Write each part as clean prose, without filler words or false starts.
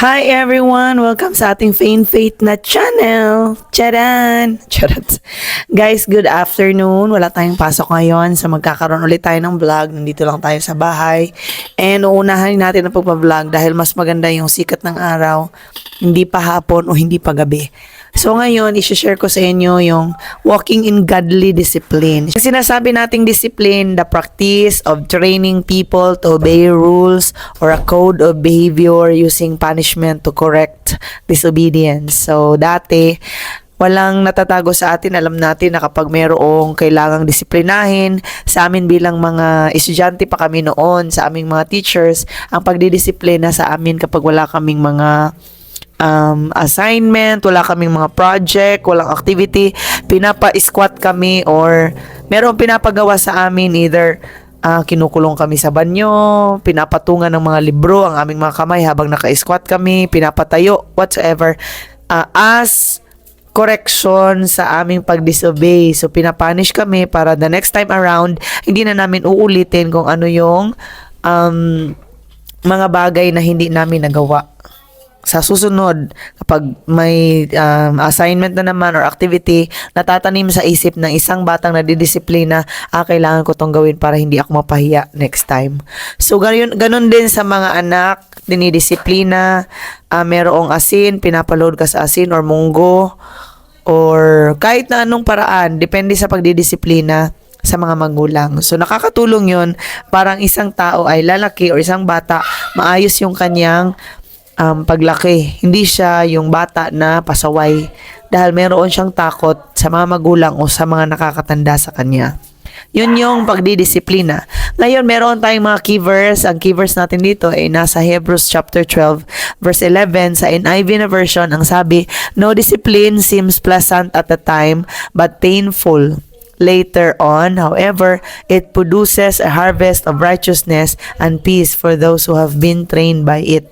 Hi everyone! Welcome sa ating Faith na channel! Charan! Charot! Guys, good afternoon! Wala tayong pasok ngayon so magkakaroon ulit tayo ng vlog. Nandito lang tayo sa bahay. And uunahin natin ang pagpa-vlog dahil mas maganda yung sikat ng araw. Hindi pa hapon o hindi pa gabi. So ngayon, isi-share ko sa inyo yung walking in godly discipline. Sinasabi nating discipline, the practice of training people to obey rules or a code of behavior using punishment to correct disobedience. So dati, walang natatago sa atin. Alam natin na kapag mayroong kailangang disiplinahin, sa amin bilang mga estudyante pa kami noon, sa aming mga teachers, ang pagdidisiplina sa amin kapag wala kaming mga assignment, wala kaming mga project, walang activity, pinapa-squat kami or merong pinapagawa sa amin, either kinukulong kami sa banyo, pinapatungan ng mga libro ang aming mga kamay habang naka-squat kami, pinapatayo, whatsoever, as correction sa aming pag-disobey. So, pinapunish kami para the next time around, hindi na namin uulitin kung ano yung mga bagay na hindi namin nagawa. Sa susunod, kapag may assignment na naman or activity, natatanim sa isip ng isang batang nadidisiplina, kailangan ko tong gawin para hindi ako mapahiya next time. So, ganun din sa mga anak, dinidisiplina, merong asin, pinapaload ka sa asin or munggo, or kahit na anong paraan, depende sa pagdidisiplina sa mga magulang. So, nakakatulong yun, parang isang tao ay lalaki or isang bata, maayos yung kanyang paglaki. Hindi siya yung bata na pasaway dahil meron siyang takot sa mga magulang o sa mga nakakatanda sa kanya. Yun yung pagdidisiplina. Ngayon, meron tayong mga key verse. Ang key verse natin dito ay nasa Hebrews chapter 12, verse 11. Sa NIV na version, ang sabi, "No discipline seems pleasant at the time, but painful. Later on, however, it produces a harvest of righteousness and peace for those who have been trained by it."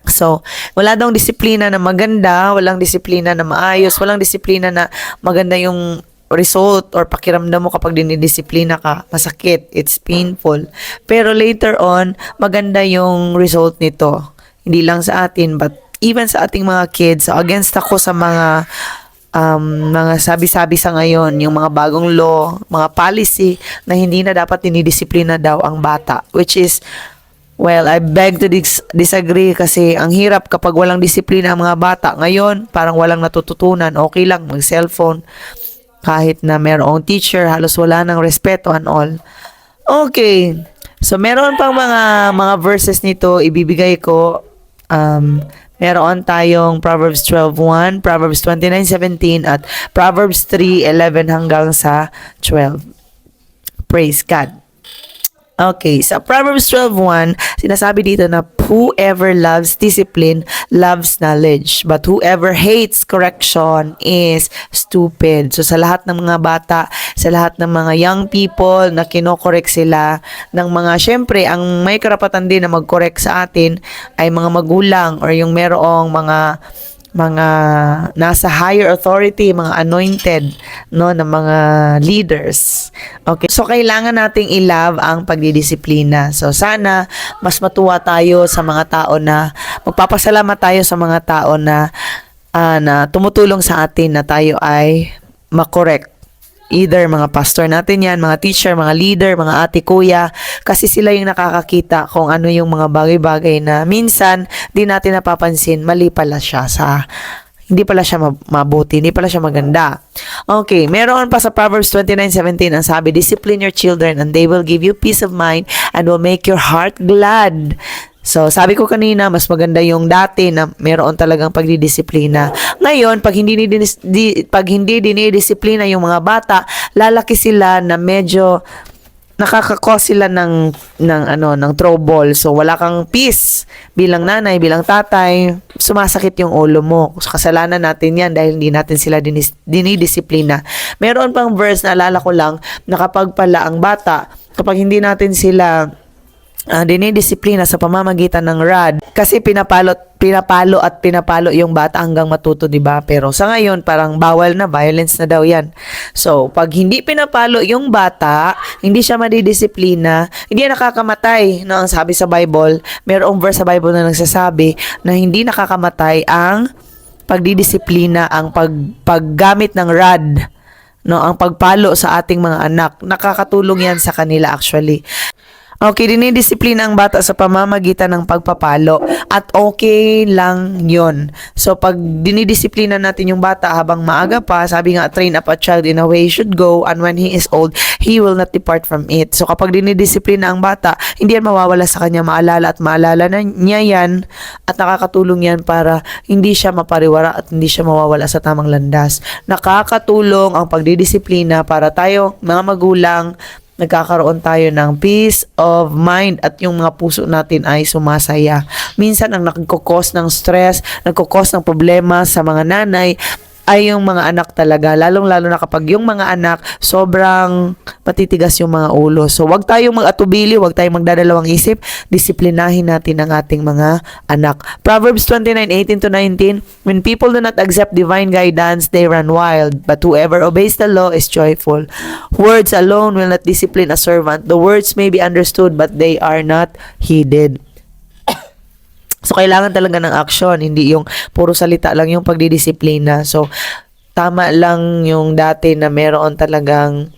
So, wala daw disiplina na maganda, walang disiplina na maayos, walang disiplina na maganda yung result or pakiramdam mo kapag dinidisiplina ka. Masakit, it's painful. Pero later on, maganda yung result nito. Hindi lang sa atin, but even sa ating mga kids. So, against ako sa mga sabi-sabi sa ngayon, yung mga bagong law, mga policy na hindi na dapat dinidisiplina daw ang bata, which is, well, I beg to disagree kasi ang hirap kapag walang disiplina ang mga bata. Ngayon, parang walang natututunan. Okay lang, mag-cellphone. Kahit na merong teacher, halos wala ng respeto and all. Okay. So, meron pang mga verses nito, ibibigay ko. Meron tayong Proverbs 12:1, Proverbs 29:17, at Proverbs 3:11 hanggang sa 12. Praise God. Okay, sa Proverbs 12:1, sinasabi dito na whoever loves discipline loves knowledge, but whoever hates correction is stupid. So sa lahat ng mga bata, sa lahat ng mga young people na kinokorek sila ng mga, syempre, ang may karapatan din na mag-correct sa atin ay mga magulang or yung merong mga nasa higher authority, mga anointed, no, na mga leaders. Okay. So, kailangan nating i-love ang pagdidisiplina. So, sana mas matuwa tayo sa mga tao na, magpapasalamat tayo sa mga tao na tumutulong sa atin na tayo ay makorek. Either mga pastor natin yan, mga teacher, mga leader, mga ate, kuya, kasi sila yung nakakakita kung ano yung mga bagay-bagay na minsan di natin napapansin, mali pala siya hindi pala siya mabuti, hindi pala siya maganda. Okay, meron pa sa Proverbs 29:17 ang sabi, "Discipline your children and they will give you peace of mind and will make your heart glad." So, sabi ko kanina, mas maganda yung dati na meron talagang pagdidisiplina. Ngayon, pag hindi dinidisiplina yung mga bata, lalaki sila na medyo nakaka-cause sila ng trouble. So, wala kang peace bilang nanay, bilang tatay, sumasakit yung ulo mo. So, kasalanan natin yan dahil hindi natin sila dinidisiplina. Meron pang verse na alala ko lang na kapag pala ang bata, kapag hindi natin sila dinidisiplina sa pamamagitan ng rod, Kasi pinapalo at pinapalo yung bata hanggang matuto, 'di ba? Pero sa ngayon parang bawal na, violence na daw 'yan. So, pag hindi pinapalo yung bata, hindi siya madidisiplina, hindi yan nakakamatay, no? Ang sabi sa Bible, mayroong verse sa Bible na nagsasabi na hindi nakakamatay ang pagdidisiplina, ang paggamit ng rod, no, ang pagpalo sa ating mga anak. Nakakatulong yan sa kanila actually. Okay, dinidisiplina ang bata sa pamamagitan ng pagpapalo at okay lang yon. So, pag dinidisiplina natin yung bata habang maaga pa, sabi nga, train up a child in a way he should go, and when he is old, he will not depart from it. So, kapag dinidisiplina ang bata, hindi yan mawawala sa kanya, maalala at maalala na niya yan, at nakakatulong yan para hindi siya mapariwara at hindi siya mawawala sa tamang landas. Nakakatulong ang pagdidisiplina para tayo, mga magulang, nagkakaroon tayo ng peace of mind at yung mga puso natin ay sumasaya. Minsan ang nagkukos ng stress, nagkukos ng problema sa mga nanay ay yung mga anak talaga, lalong-lalo na kapag yung mga anak sobrang matitigas yung mga ulo. So, wag tayong mag-atubili, wag tayong magdadalawang isip, disiplinahin natin ang ating mga anak. Proverbs 29:18-19, when people do not accept divine guidance, they run wild, but whoever obeys the law is joyful. Words alone will not discipline a servant. The words may be understood, but they are not heeded. So, kailangan talaga ng action, hindi yung puro salita lang yung pagdidisiplina. So, tama lang yung dati na meron talagang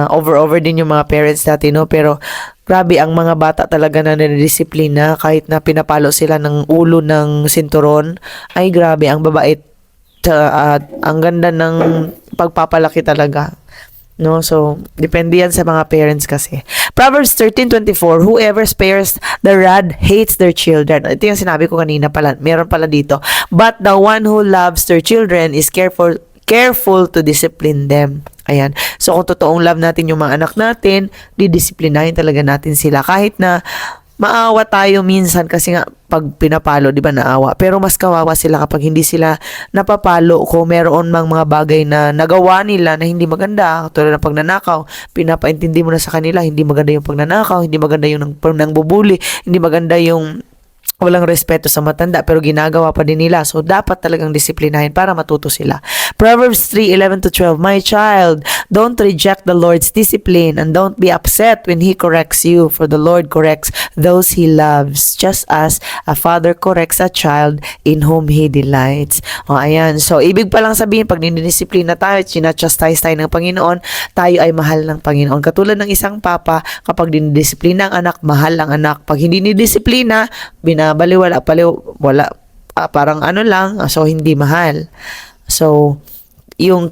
over din yung mga parents dati, no? Pero, grabe, ang mga bata talaga na nidisiplina, kahit na pinapalo sila ng ulo ng sinturon, ay grabe, ang babait at ang ganda ng pagpapalaki talaga. No, so depende yan sa mga parents kasi. Proverbs 13:24, whoever spares the rod hates their children. Ito yung sinabi ko kanina pala, meron pala dito. But the one who loves their children is careful to discipline them. Ayan. So kung totoong love natin yung mga anak natin, didisiplinahin talaga natin sila kahit na maawa tayo minsan kasi nga pag pinapalo, di ba, naawa. Pero mas kawawa sila kapag hindi sila napapalo kung meron mang mga bagay na nagawa nila na hindi maganda. Tulad ng pagnanakaw, pinapaintindi mo na sa kanila, hindi maganda yung pagnanakaw, hindi maganda yung nangbubuli, hindi maganda yung walang respeto sa matanda, pero ginagawa pa din nila. So, dapat talagang disiplinahin para matuto sila. Proverbs 3:11-12, my child, don't reject the Lord's discipline and don't be upset when He corrects you, for the Lord corrects those He loves, just as a father corrects a child in whom He delights. O, ayan. So, ibig pa lang sabihin, pag dinidisiplina tayo, sinachastise tayo ng Panginoon, tayo ay mahal ng Panginoon. Katulad ng isang papa, kapag dinidisiplina ang anak, mahal ang anak. Pag hindi nidisiplina, binabaliwala, wala, parang ano lang, so hindi mahal. So, yung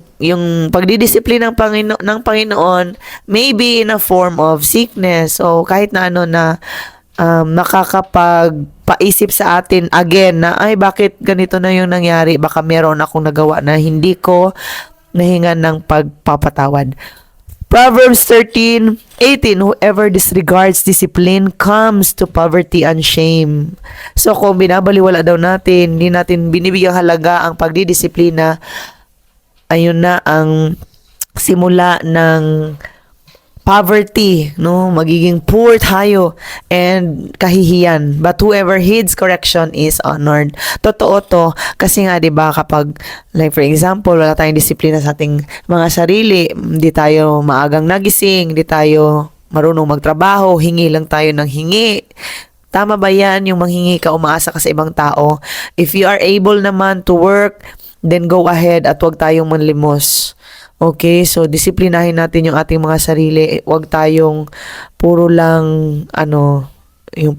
pagdidisiplina ng Panginoon, maybe in a form of sickness, o kahit na ano na nakakapagpaisip sa atin again na, ay, bakit ganito na yung nangyari? Baka meron akong nagawa na hindi ko nahingan ng pagpapatawad. Proverbs 13:18, whoever disregards discipline comes to poverty and shame. So, kung binabaliwala daw natin, hindi natin binibigyang halaga ang pagdidisiplina, ayun na ang simula ng poverty, no? Magiging poor tayo and kahihiyan. But whoever heeds correction is honored. Totoo to. Kasi nga, di ba, kapag, like for example, wala tayong disiplina sa ating mga sarili, hindi tayo maagang nagising, hindi tayo marunong magtrabaho, hingi lang tayo ng hingi. Tama ba yan? Yung manghingi ka, umaasa ka sa ibang tao. If you are able naman to work, then go ahead at huwag tayong manlimos. Okay, so disiplinahin natin yung ating mga sarili. Huwag tayong puro lang yung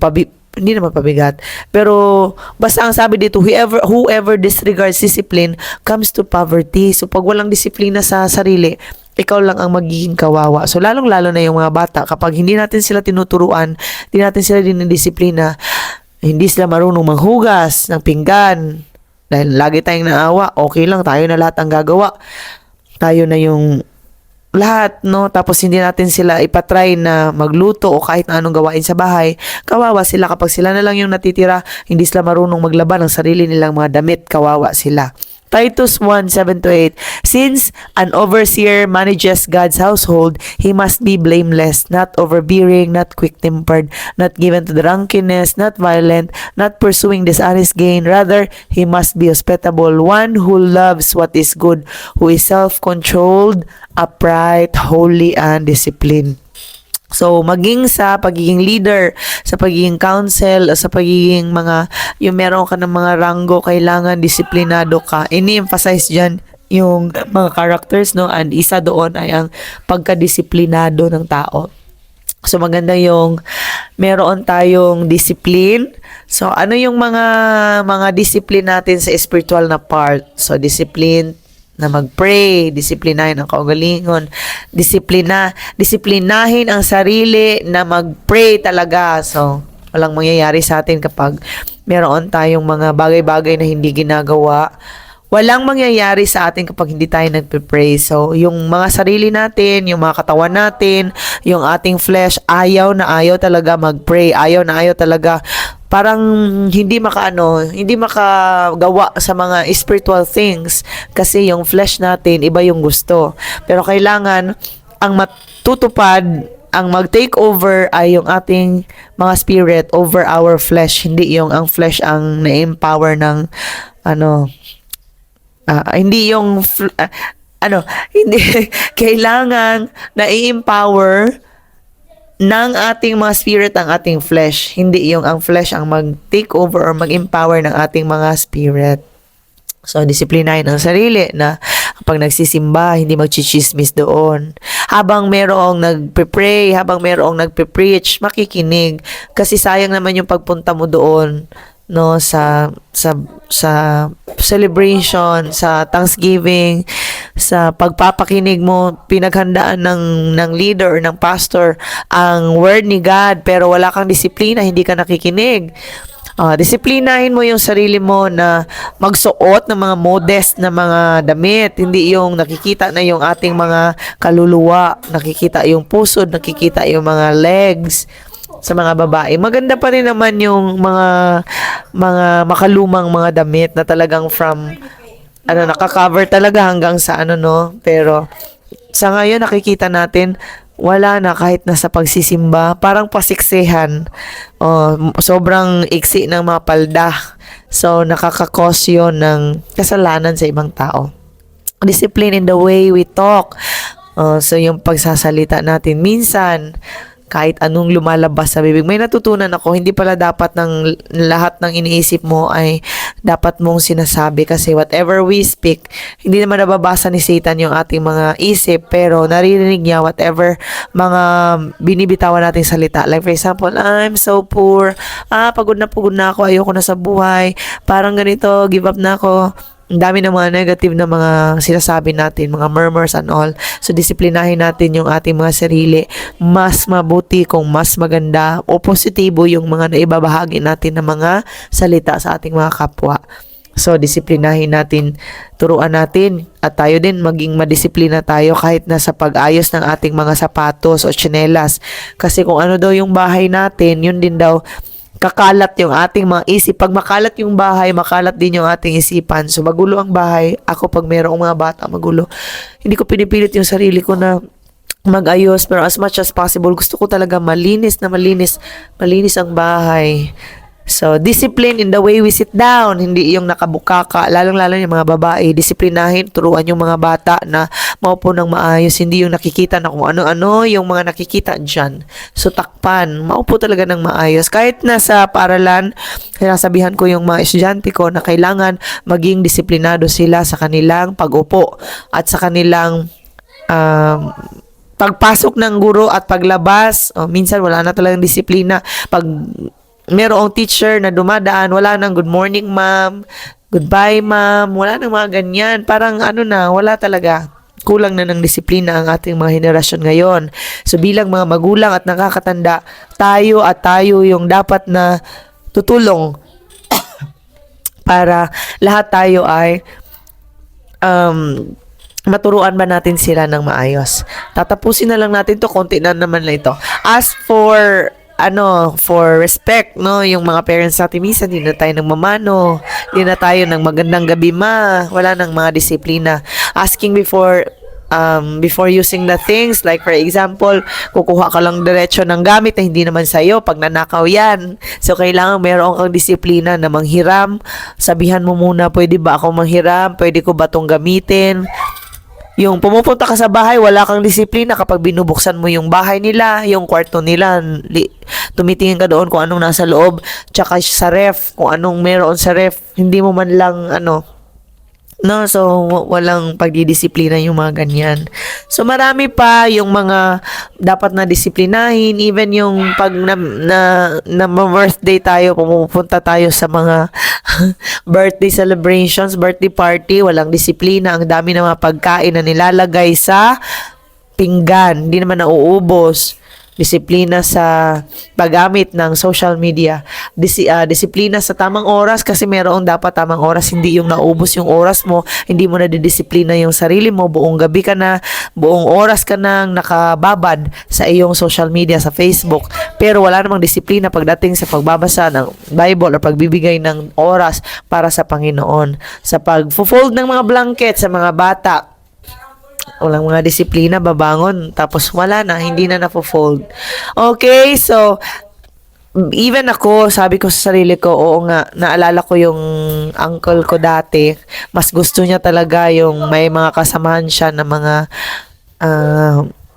hindi naman pabigat. Pero basta ang sabi dito, whoever disregards discipline comes to poverty. So pag walang disiplina sa sarili, ikaw lang ang magiging kawawa. So lalong-lalo na yung mga bata, kapag hindi natin sila tinuturuan, hindi natin sila dinidisiplina, hindi sila marunong manghugas ng pinggan. Dahil lagi tayong naawa, okay lang, tayo na lahat ang gagawa. Tayo na yung lahat, no? Tapos hindi natin sila ipatry na magluto o kahit na anong gawain sa bahay. Kawawa sila kapag sila na lang yung natitira, hindi sila marunong maglaba ng sarili nilang mga damit, kawawa sila. Titus 1:7-8. Since an overseer manages God's household, he must be blameless, not overbearing, not quick-tempered, not given to drunkenness, not violent, not pursuing dishonest gain. Rather, he must be hospitable, one who loves what is good, who is self-controlled, upright, holy, and disciplined. So, maging sa pagiging leader, sa pagiging counsel, o sa pagiging yung meron ka ng mga ranggo, kailangan disiplinado ka. Ini-emphasize dyan yung mga characters, no? And isa doon ay ang pagkadisiplinado ng tao. So, maganda yung meron tayong discipline. So, ano yung mga discipline natin sa spiritual na part? So, discipline na mag-pray, disiplinahin ang kaugalingon, disiplinahin ang sarili na mag-pray talaga. So, walang mangyayari sa atin kapag meron tayong mga bagay-bagay na hindi ginagawa. Walang mangyayari sa atin kapag hindi tayo nagpe-pray. So, yung mga sarili natin, yung mga katawan natin, yung ating flesh, ayaw na ayaw talaga mag-pray. Ayaw na ayaw talaga. Parang hindi makagawa sa mga spiritual things kasi yung flesh natin, iba yung gusto. Pero kailangan ang matutupad, ang mag-take over ay yung ating mga spirit over our flesh. Hindi yung ang flesh ang na-empower ng hindi kailangan na-empower ng ating mga spirit ang ating flesh. Hindi yung ang flesh ang mag-take over or mag-empower ng ating mga spirit. So, disiplinahin ang sarili na kapag nagsisimba, hindi magchichismis doon. Habang merong nagpe-pray, habang merong nagpe-preach, makikinig. Kasi sayang naman yung pagpunta mo doon, no, sa celebration, sa Thanksgiving, sa pagpapakinig mo, pinaghandaan ng leader or ng pastor ang word ni God, pero wala kang disiplina, hindi ka nakikinig. Disiplinahin mo yung sarili mo na magsuot ng mga modest na mga damit, hindi yung nakikita na yung ating mga kaluluwa, nakikita yung pusod, nakikita yung mga legs sa mga babae. Maganda pa rin naman yung mga makalumang mga damit na talagang from naka-cover talaga hanggang sa pero sa ngayon nakikita natin wala na kahit nasa pagsisimba, parang pasiksehan. Sobrang iksi ng mga palda. So, nakakakos yun ng kasalanan sa ibang tao. Discipline in the way we talk. So, yung pagsasalita natin. Minsan, kahit anong lumalabas sa bibig. May natutunan ako, hindi pala dapat ng lahat ng iniisip mo ay dapat mong sinasabi kasi whatever we speak, hindi naman nababasa ni Satan yung ating mga isip pero naririnig niya whatever mga binibitawan nating salita. Like for example, I'm so poor, pagod na ako, ayoko na sa buhay, parang ganito, give up na ako. Ang dami ng mga negative na mga sinasabi natin, mga murmurs and all. So, disiplinahin natin yung ating mga sarili. Mas mabuti kung mas maganda o positibo yung mga naibabahagi natin ng mga salita sa ating mga kapwa. So, disiplinahin natin, turuan natin, at tayo din maging madisiplina tayo kahit na sa pag-ayos ng ating mga sapatos o tsinelas. Kasi kung ano daw yung bahay natin, yun din daw kakalat yung ating mga isip. Pag makalat yung bahay, makalat din yung ating isipan. So, magulo ang bahay. Ako, pag mayroong mga bata, magulo. Hindi ko pinipilit yung sarili ko na mag-ayos. Pero as much as possible, gusto ko talaga malinis ang bahay. So, discipline in the way we sit down. Hindi yung nakabukaka. Lalong-lalo yung mga babae. Disiplinahin, turuan yung mga bata na maupo ng maayos. Hindi yung nakikita na kung ano-ano yung mga nakikita dyan. So, takpan. Maupo talaga ng maayos. Kahit nasa paaralan, sinasabihan ko yung mga estudyante ko na kailangan maging disiplinado sila sa kanilang pag-upo at sa kanilang pagpasok ng guro at paglabas. Minsan, wala na talagang disiplina. Pag merong teacher na dumadaan, wala nang good morning ma'am, goodbye ma'am, wala nang mga ganyan. Parang wala talaga. Kulang na ng disiplina ang ating mga henerasyon ngayon. So bilang mga magulang at nakakatanda, tayo yung dapat na tutulong para lahat tayo ay maturuan ba natin sila ng maayos. Tatapusin na lang natin to, konti na naman lang ito. As for for respect, no, yung mga parents natin minsan hindi na tayo nagmamano, Di na tayo ng magandang gabi ma. Wala nang mga disiplina. Asking before using the things, like for example, kukuha ka lang diretso ng gamit na hindi naman sa'yo, pag nanakaw yan. So, kailangan meron kang disiplina na manghiram. Sabihan mo muna, pwede ba ako manghiram? Pwede ko ba itong gamitin? Yung pumupunta ka sa bahay, wala kang disiplina kapag binubuksan mo yung bahay nila, yung kwarto nila, tumitingin ka doon kung anong nasa loob, tsaka sa ref, kung anong meron sa ref, hindi mo man lang no, so walang pagdidisiplina yung mga ganyan. So marami pa yung mga dapat na disiplinahin, even yung pag na birthday tayo, pumupunta tayo sa mga birthday celebrations, birthday party, walang disiplina, ang dami ng mga pagkain na nilalagay sa pinggan, hindi naman nauubos. Disiplina sa paggamit ng social media, disiplina sa tamang oras, kasi merong dapat tamang oras, hindi yung naubos yung oras mo, hindi mo na didisiplina yung sarili mo, buong gabi ka na, buong oras ka nang nakababad sa iyong social media, sa Facebook, pero wala namang disiplina pagdating sa pagbabasa ng Bible o pagbibigay ng oras para sa Panginoon, sa pag-fold ng mga blanket sa mga bata. Walang mga disiplina, babangon, tapos wala na, hindi na na-fold. Okay, so, even ako, sabi ko sa sarili ko, oo nga, naalala ko yung uncle ko dati, mas gusto niya talaga yung may mga kasamahan siya na mga,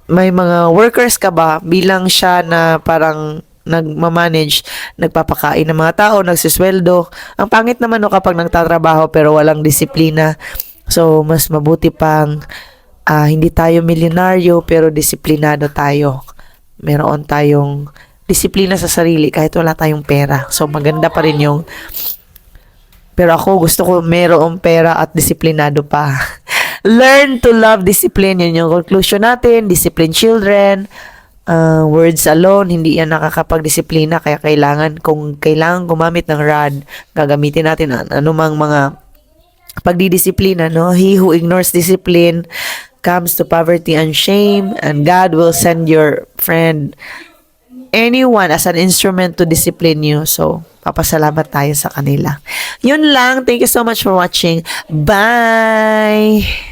may mga workers ka ba, bilang siya na parang nagmamanage, nagpapakain ng mga tao, nagsisweldo. Ang pangit naman kapag nagtatrabaho pero walang disiplina. So, mas mabuti pang hindi tayo milyonaryo pero disiplinado tayo. Meron tayong disiplina sa sarili kahit wala tayong pera. So maganda pa rin yung, pero ako gusto ko merong pera at disiplinado pa. Learn to love discipline. Yun yung conclusion natin. Discipline children. Words alone, hindi yan nakakapag-disiplina. Kaya kung kailangan gumamit ng rod, gagamitin natin anumang mga pagdidisiplina, no? He who ignores discipline comes to poverty and shame, and God will send your friend, anyone, as an instrument to discipline you. So, papasalamat tayo sa kanila. Yun lang. Thank you so much for watching. Bye!